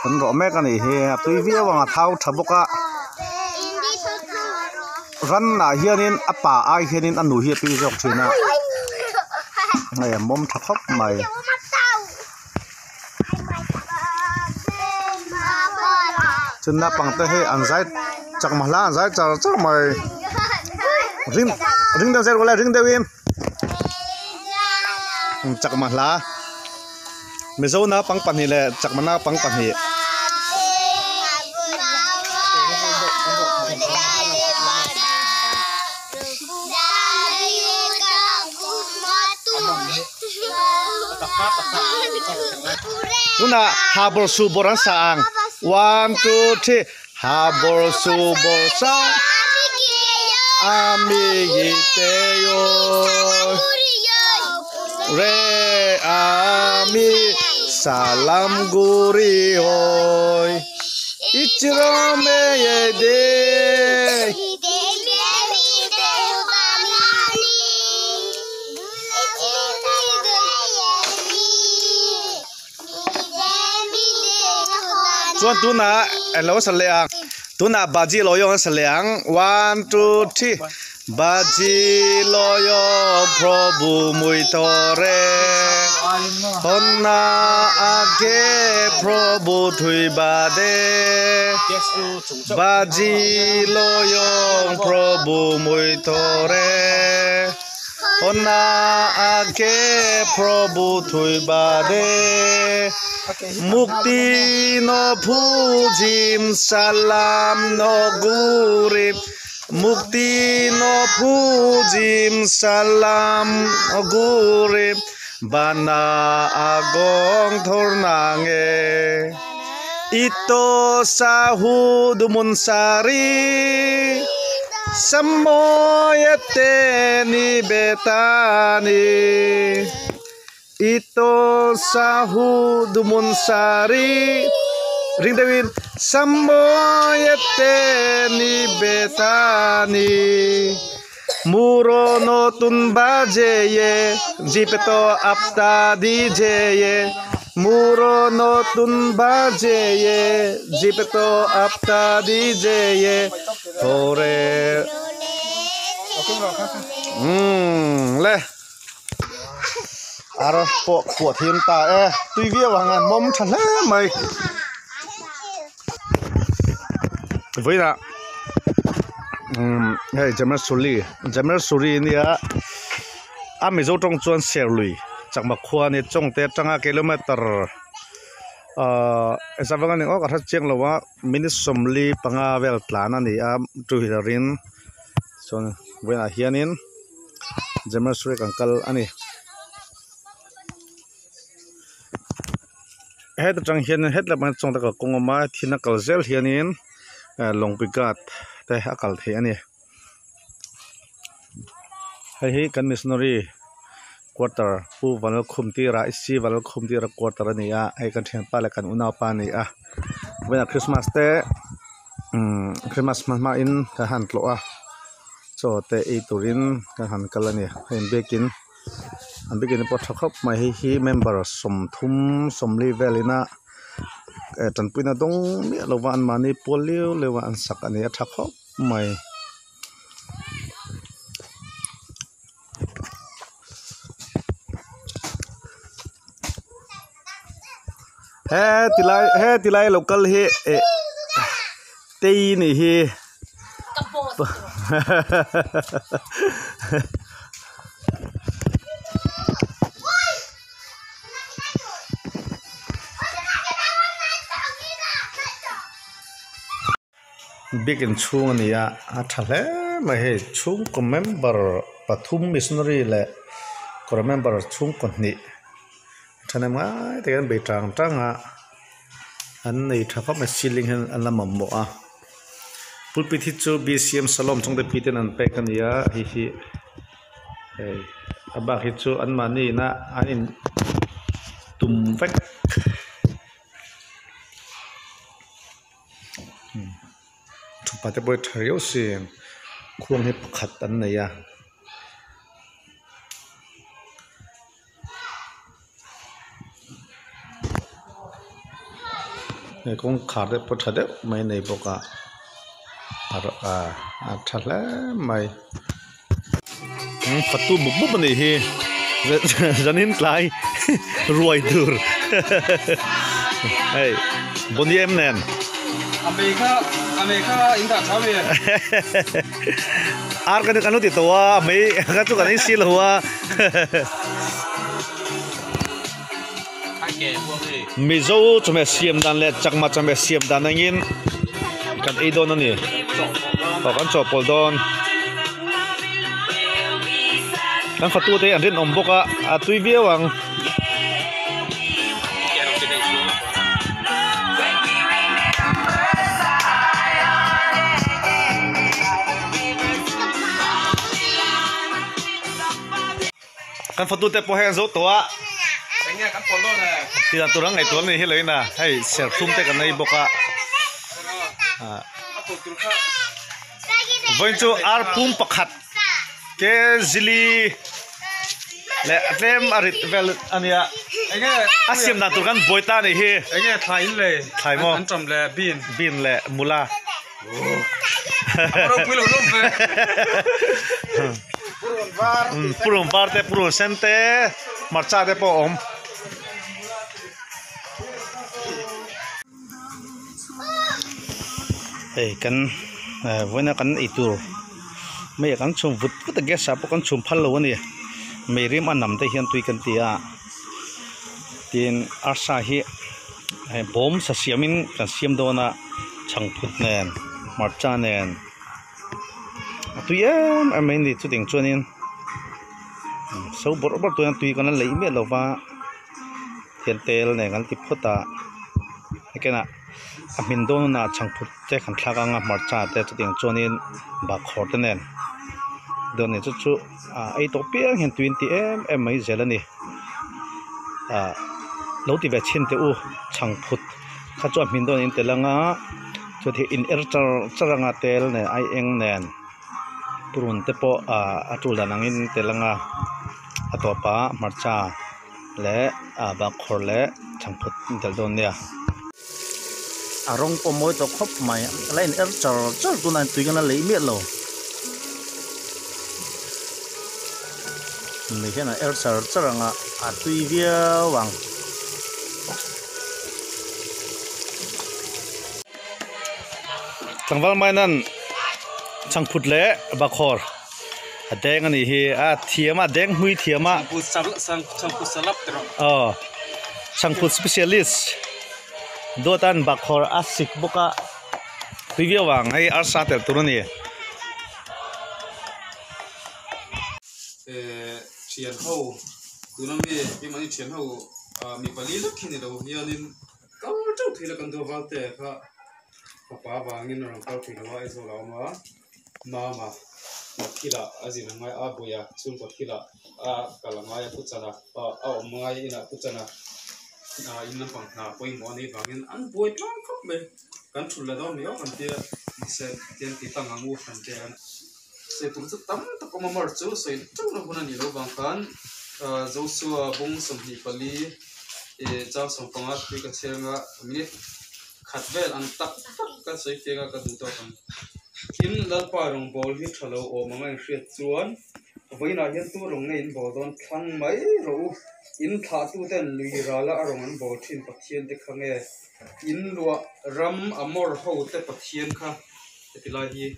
an ro me ka ni he tui vi wa thau thaboka ran na hianin apa ai hianin anu hi pi jok thina ngai mom thakop mai chunna pangte he anzai chakmahla anzai char mai ring da zer wala ring da wim chakmahla mizona pang pani le chakmana pang pani Tuna habor suboran saang 1 2 3 habor subor sa amigiteyo re ami salam gurihoy ichirome yede Tuan tuna elo saleang tuna baji loyong saleang 1 2 3 baji loyo probu muitore honna age probu thui bade baji loyong probu muitore honna age probu thui bade Mukti no pujim salam no gurib Mukti no pujim salam no gurib Bana agong thornange Ito sahud munsari Samoyete ni betani Ito sahud munsari ring dawin samboyete ni betani murono tun bajeye jipeto apta dijeye murono tun bajeye jipeto apta dijeye ore le Aro po thiên ta tuy vía vào ngàn mông thật lắm mày với là hey Jamal Suri này à mình dâu trong chuan xẻo lùi chẳng mà khoa này trong tết chẳng km sao vậy này có cả chiếc là minute somli panga vel plan này tu hilarin so với là hianin Jamal Suri kangkal ani hết trong hiền hết là bằng trong tất cả công mà thì nó cần gel hiền long pigat đây akal thế này hay cái missionary quarter pu vào khum ti ra isi vào khum ti ra quarter này hay cái thiền pa là cái unau pa này với là Christmas te Christmas mà in cái hàng lộ so te i turin cái hàng cái này hay bekin anh biết cái này bắt khóc mà hi member som thum som levelina trần pina dong mi lovan mani polio lewan sak ani thak khóc mai he tilai local he tei ni hi Bikin chung ni thale ma he chung ko member pathum missionary le ko member chung ko ni thane ma te kan be tang tanga an nei thakha ma ceiling han an lam mo pulpit hi chu BCM salom chung de piten an pe kan ya hi aba hi chu an mani na anin tum vek Pate boy thariu sin khuang he pakhat an nei a này cũng khá đẹp bớt thật đấy mấy này bốc thật lẽ mày phát tu bút bút này hi dân hin lại ruồi dur hey bon đi em nè Amerika inta chawe ar cái nó thì to mấy cái chỗ cái này xí là hoa mi dâu cho mẹ xiêm đàn lệ chắc mà cho mẹ xiêm đàn anh in cái ấy đó nè có con chó bò đòn kan fatu te andin omboka atui biawang kan fatu te pohe zo toa kanya kan polo na tidak turang ngai tuan ni hilai na hai ser thum te kan nei boka voin chu ar pum pakhat ke zili le atlem arit vel ania asiam na turkan boita nei hi enge thain le thai mo an tram le bin le mula ro pilo ro pe purun var te purun sente marcha te po om hey kan voina kan itur mấy con chum vụt vụt cái sạp con chum phal lâu nè mấy rim ăn nằm đây hiện tùy cần tia tiền asa hi bom sa siamin kan siam do na chang phut nen marcha nen tùy em đi chú tiếng chuan in sâu bor bor tùy tùy con lấy miết lâu va hiện tel này kan tip phut ta cái na mình do na chang phut te kan thla nga marcha te chú tiếng chuan in ba khor te nen đó này chú ấy tổ biệt hiện 20 mấy giờ là nè lâu thì về trên tiêu chẳng phút khá cho mình đó nên tên là ngã cho thì in cho ra ngã tên này ai anh nè turun tepo atu là năng in tên là ngã tổ pa marcha lẽ bạc khor lẽ chẳng phút tên đó nè rong po môi tổ khóc mày lấy in cho tụi này tùy cái nó lấy miết rồi mình hiện là sờ rằng tùy vía vàng thằng Val mai nan chẳng phút lẽ bạc khor đen anh hi thiam đen hui thiam sang pu salap tro chẳng phút specialist đôi tan bạc khor asik boka tùy vía vàng hay asa tel turun ni thiền hậu từ năm về cái mà thiền hậu mình phải lý lúc khi này đâu hiện nên câu châu thì là cần đồ vào tệ cả papa vàng nên là câu thì là ai rồi lão mà khi là gì là ngay bùi xuân có khi là cả là ngay phút chana ngay ina phút chana in năm khoảng nào quay món này vàng nên ăn bùi lắm khóc bề cần chụp là đó mình ở phần kia sẽ tiền thì tăng ngang mua phần kia sẽ tụi rất tắm tất cả mọi người chú sẽ trong lòng con này lâu vàng can dấu xưa bung sầm hì pali cháu sầm phong ác thì cái xe ngã mình khát về ăn tắc cái xe kia cái đủ tao ăn in lần pa rong ball hit hello ô mà ngay xuyên chuan với nào hiện tu rong này in ball don thăng mấy rồi in thả tu tên lùi ra là rong ăn ball trên bát thiên để khang nghe in lúa ram amor hậu để bát thiên kha thì lại hi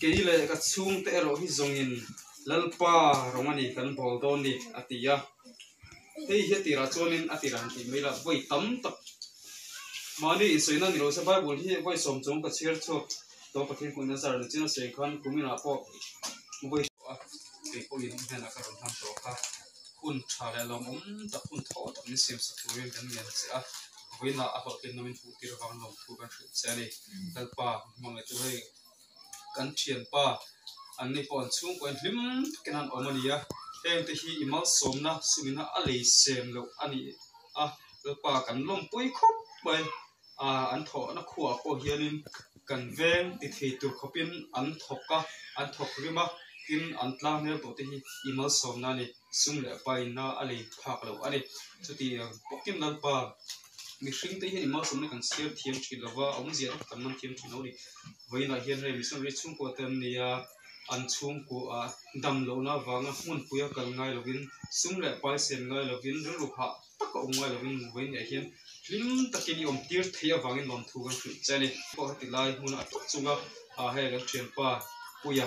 cái này cái chung te rồi hi zongin lalpa romani kan bol don ni atia thế hiện tira chonin atiran ti mela voi tam tak mani in soina ni ro sa bible hi voi som chong ka cher cho to pathin kun na sar china se khan kumina po voi ke ko in hena ka ron tham to kha kun thale lom ta kun tho ta ni sem sa tu yen kan yen se a voi na a hol ken namin pu tir wang lom thu kan se ni lalpa mong tu hei kan thian pa an ni pon chung ko hlim kenan omania heng te hi imal somna sumina alei sem lo ani pa kan lom pui khop bai an tho na khuwa ko hianin kan veng ti thei tur khopin an thoka an thok rima kin an tlang ne to te hi imal somna ni sum le pa ina alei phak lo ani chuti pokin lan pa mi hring te hian ma som ne kan siam thiam thin lova om zia kan man thiam thin ni voina hian hei missionary chung ko tem nia an chung ko a dam lo na wanga mun puya kal ngai lovin sum le pai sen ngai lovin ru kha tak ko ngai lovin voina hian lim takini om tir thia wangin lom thu kan thri chani ko hati lai mun a tok chunga a hei kan thiam pa puya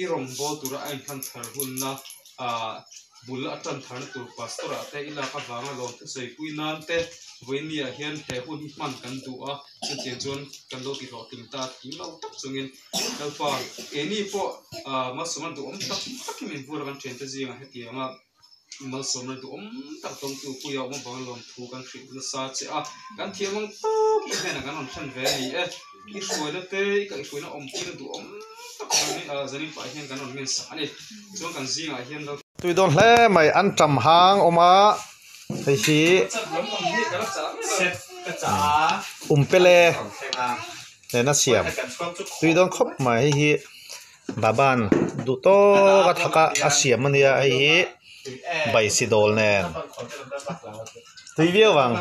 irong bol tura ain khan thar hunna bul atan thar tur pastora te ila ka wanga lom te sei puinan te voinia hian te hun man kan du a chen chon kan lo ti ro tim ta ti lo tak chungin alfa eni po masuman du om tak tak min bur kan chen te zinga heti ama masuman du om tak tong tu puya om bang lom thu kan thri na sa che a kan thiamang to ki hena kan on than ve ni e ki suai te ka suai na om ti du om tak ni zani pa hian kan on men sa ni chong kan zinga hian lo tui don hle mai an tam hang oma thei hi pele le na siam tui don khop mai hi baban du to ka thaka a siam ania ai hi bai sidol nen tui viau wang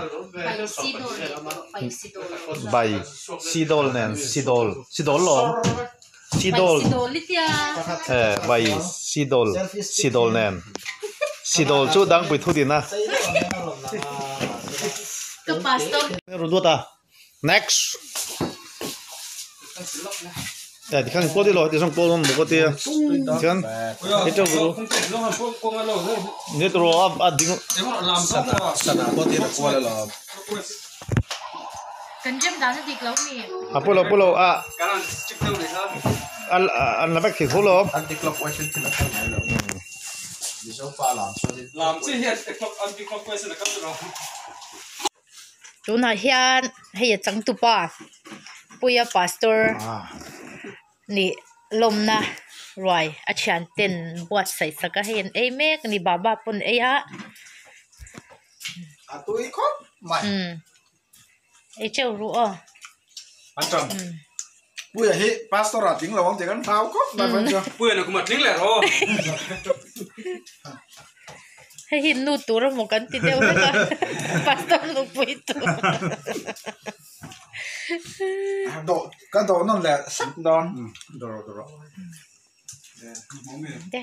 bai sidol nen sidol lom sidol bai sidol nen sidol chu dang pui thu din na ke pastor ruduta next di kan ko di lo di song ko mo ko ti kan ito guru ni to a ding sana ko ti ko la kan jam dan di klau ni apolo a kan stick down ni ha al na bak ki kholo anti clockwise ti la ka mai lo di so pa lam chi hian clock anti clockwise na kan ro tuna hian hei chang tu pa puya pastor ni lomna roi a chan ten buat sai saka hen ei mek ni baba pun ei a atui ko mai ei cheu ru o an tam puya hi pastora ting lo wang te kan phao ko mai ban cho puya na kuma tling le ro hei hin nu tur mo kan ti deu ka pastor lu pui tu do kan do non le sit don do de